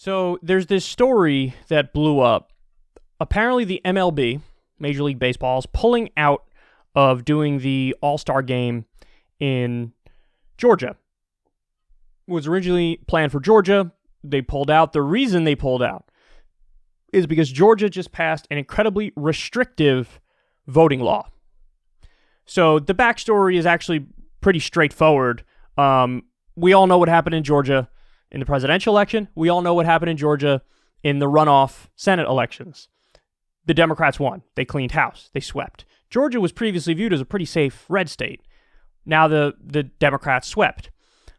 So there's this story that blew up. Apparently the MLB, Major League Baseball, is pulling out of doing the All-Star game in Georgia. It was originally planned for Georgia. They pulled out. The reason they pulled out is because Georgia just passed an incredibly restrictive voting law. So the backstory is actually pretty straightforward. We all know what happened in Georgia in the presidential election. We all know what happened in Georgia in the runoff Senate elections. The Democrats won. They cleaned house. They swept. Georgia was previously viewed as a pretty safe red state. Now the Democrats swept.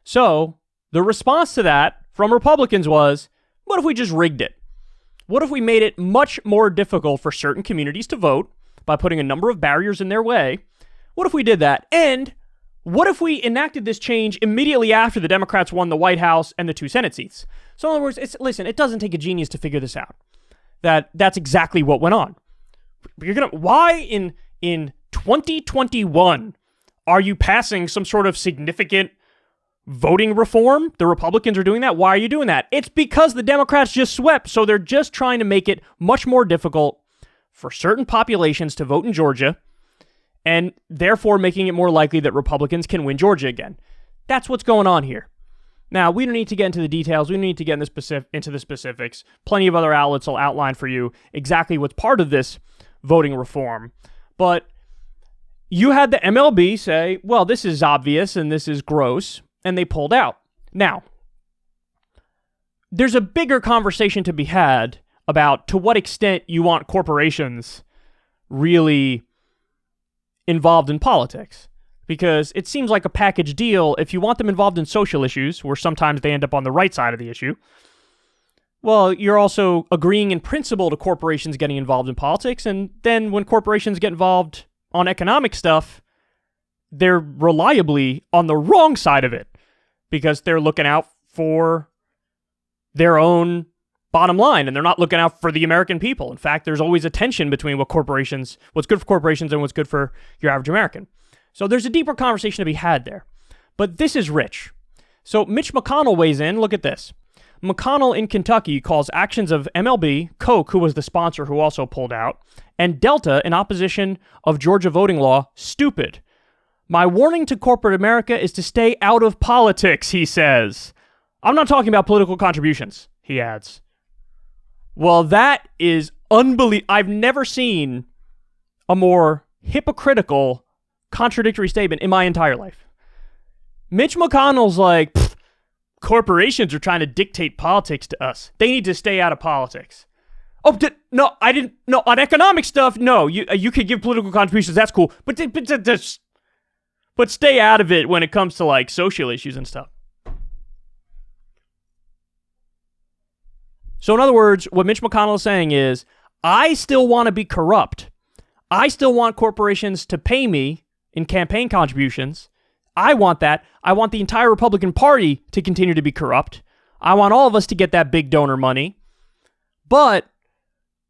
So the response to that from Republicans was, what if we just rigged it? What if we made it much more difficult for certain communities to vote by putting a number of barriers in their way? What if we did that? And what if we enacted this change immediately after the Democrats won the White House and the 2 Senate seats? So in other words, it doesn't take a genius to figure this out. That's exactly what went on. Why in 2021 are you passing some sort of significant voting reform? The Republicans are doing that. Why are you doing that? It's because the Democrats just swept, so they're just trying to make it much more difficult for certain populations to vote in Georgia, and therefore making it more likely that Republicans can win Georgia again. That's what's going on here. Now, we don't need to get into the details. We don't need to get into the specifics. Plenty of other outlets will outline for you exactly what's part of this voting reform. But you had the MLB say, well, this is obvious and this is gross, and they pulled out. Now, there's a bigger conversation to be had about to what extent you want corporations really involved in politics. Because it seems like a package deal if you want them involved in social issues, where sometimes they end up on the right side of the issue. Well, you're also agreeing in principle to corporations getting involved in politics, and then when corporations get involved on economic stuff, they're reliably on the wrong side of it because they're looking out for their own bottom line, and they're not looking out for the American people. In fact, there's always a tension between what's good for corporations and what's good for your average American. So there's a deeper conversation to be had there. But this is rich. So Mitch McConnell weighs in. Look at this. McConnell in Kentucky calls actions of MLB, Coke, who was the sponsor who also pulled out, and Delta in opposition of Georgia voting law stupid. My warning to corporate America is to stay out of politics, he says. I'm not talking about political contributions, he adds. Well, that is unbelievable. I've never seen a more hypocritical, contradictory statement in my entire life. Mitch McConnell's like, corporations are trying to dictate politics to us. They need to stay out of politics. Oh, no, I didn't. No, on economic stuff, no. You could give political contributions. That's cool. But stay out of it when it comes to like social issues and stuff. So in other words, what Mitch McConnell is saying is, I still want to be corrupt. I still want corporations to pay me in campaign contributions. I want that. I want the entire Republican Party to continue to be corrupt. I want all of us to get that big donor money. But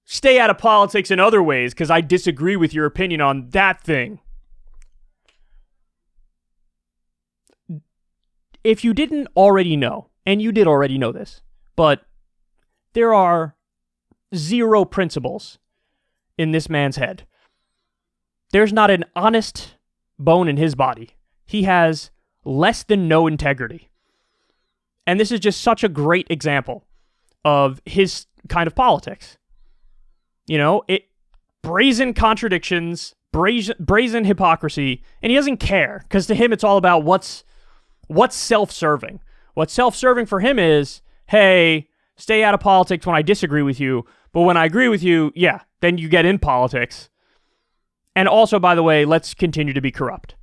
stay out of politics in other ways because I disagree with your opinion on that thing. If you didn't already know, and you did already know this, but there are 0 principles in this man's head. There's not an honest bone in his body. He has less than no integrity. And this is just such a great example of his kind of politics. You know, brazen contradictions, brazen hypocrisy, and he doesn't care because to him it's all about what's self-serving. What's self-serving for him is, hey, stay out of politics when I disagree with you, but when I agree with you, yeah, then you get in politics. And also, by the way, let's continue to be corrupt.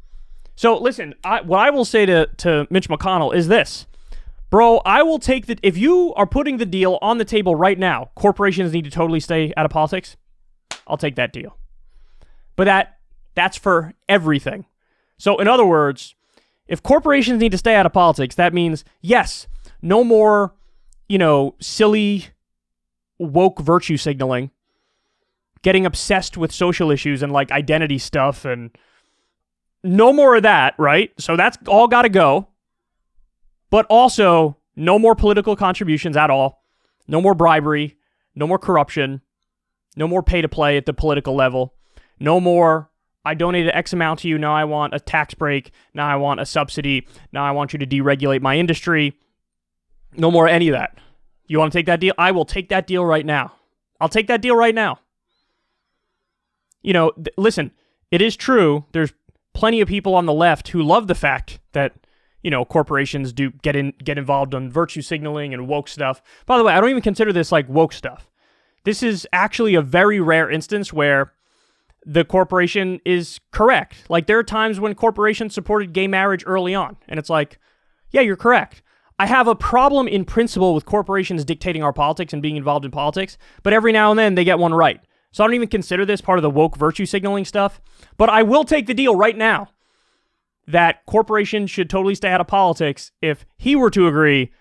So listen, what I will say to Mitch McConnell is this. Bro, I will take if you are putting the deal on the table right now, corporations need to totally stay out of politics, I'll take that deal. But that's for everything. So in other words, if corporations need to stay out of politics, that means, yes, no more, silly woke virtue signaling, getting obsessed with social issues and like identity stuff, and no more of that, right? So that's all got to go. But also, no more political contributions at all. No more bribery. No more corruption. No more pay to play at the political level. No more, I donated X amount to you, now I want a tax break. Now I want a subsidy. Now I want you to deregulate my industry. No more any of that. You want to take that deal? I will take that deal right now. I'll take that deal right now. Listen, it is true. There's plenty of people on the left who love the fact that, corporations do get involved on virtue signaling and woke stuff. By the way, I don't even consider this like woke stuff. This is actually a very rare instance where the corporation is correct. Like, there are times when corporations supported gay marriage early on, and it's like, yeah, you're correct. I have a problem in principle with corporations dictating our politics and being involved in politics, but every now and then they get one right. So I don't even consider this part of the woke virtue signaling stuff, but I will take the deal right now that corporations should totally stay out of politics if he were to agree.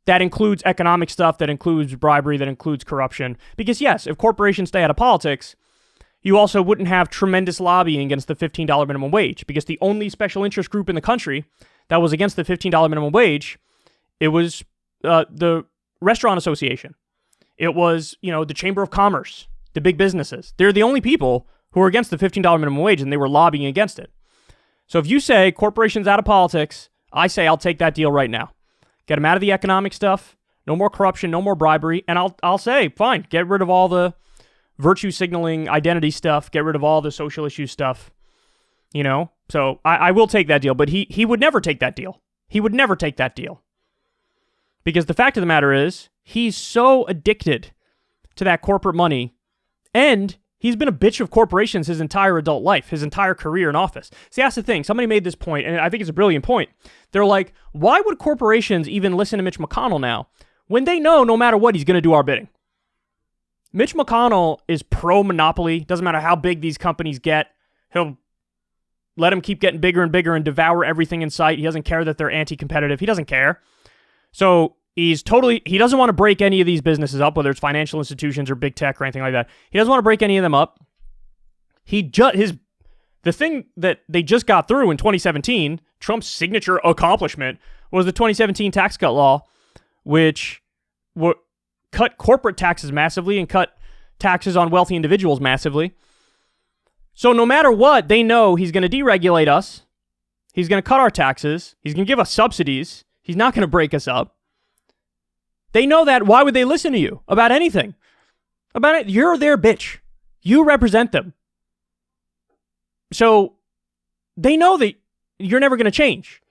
That includes economic stuff, that includes bribery, that includes corruption. Because yes, if corporations stay out of politics, you also wouldn't have tremendous lobbying against the $15 minimum wage, because the only special interest group in the country that was against the $15 minimum wage, it was the Restaurant Association. It was, the Chamber of Commerce, the big businesses. They're the only people who are against the $15 minimum wage, and they were lobbying against it. So if you say corporations out of politics, I say I'll take that deal right now. Get them out of the economic stuff. No more corruption, no more bribery. And I'll say, fine, get rid of all the virtue signaling identity stuff. Get rid of all the social issue stuff. So I will take that deal. But he would never take that deal. He would never take that deal. Because the fact of the matter is, he's so addicted to that corporate money, and he's been a bitch of corporations his entire adult life, his entire career in office. See, that's the thing. Somebody made this point, and I think it's a brilliant point. They're like, why would corporations even listen to Mitch McConnell now when they know no matter what, he's going to do our bidding? Mitch McConnell is pro-monopoly. Doesn't matter how big these companies get. He'll let them keep getting bigger and bigger and devour everything in sight. He doesn't care that they're anti-competitive. He doesn't care. So he doesn't want to break any of these businesses up, whether it's financial institutions or big tech or anything like that. He doesn't want to break any of them up. The thing that they just got through in 2017, Trump's signature accomplishment, was the 2017 tax cut law, which cut corporate taxes massively and cut taxes on wealthy individuals massively. So no matter what, they know he's going to deregulate us. He's going to cut our taxes. He's going to give us subsidies. He's not going to break us up. They know that. Why would they listen to you about anything? About it? You're their bitch. You represent them. So they know that you're never going to change.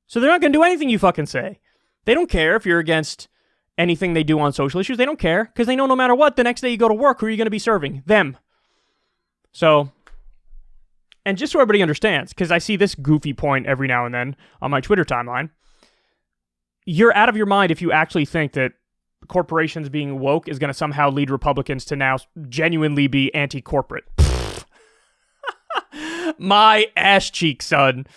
So they're not going to do anything you fucking say. They don't care if you're against anything they do on social issues. They don't care, because they know no matter what, the next day you go to work, who are you going to be serving? Them. So, and just so everybody understands, because I see this goofy point every now and then on my Twitter timeline, you're out of your mind if you actually think that corporations being woke is going to somehow lead Republicans to now genuinely be anti-corporate. My ass cheek, son.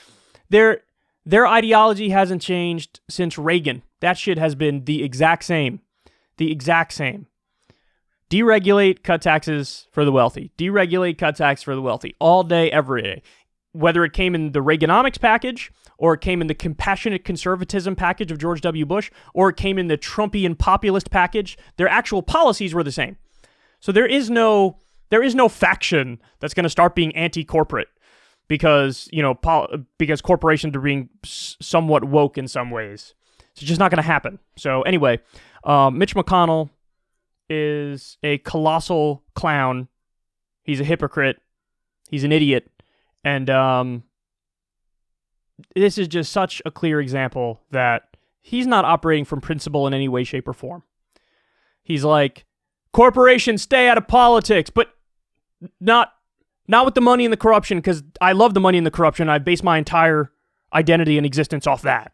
Their ideology hasn't changed since Reagan. That shit has been the exact same. The exact same. Deregulate, cut taxes for the wealthy. Deregulate, cut tax for the wealthy. All day, every day. Whether it came in the Reaganomics package, or it came in the compassionate conservatism package of George W. Bush, or it came in the Trumpian populist package, their actual policies were the same. So there is no faction that's going to start being anti-corporate because corporations are being somewhat woke in some ways. It's just not going to happen. So anyway, Mitch McConnell is a colossal clown. He's a hypocrite. He's an idiot. And this is just such a clear example that he's not operating from principle in any way, shape, or form. He's like, corporations stay out of politics, but not with the money and the corruption, because I love the money and the corruption. I base my entire identity and existence off that.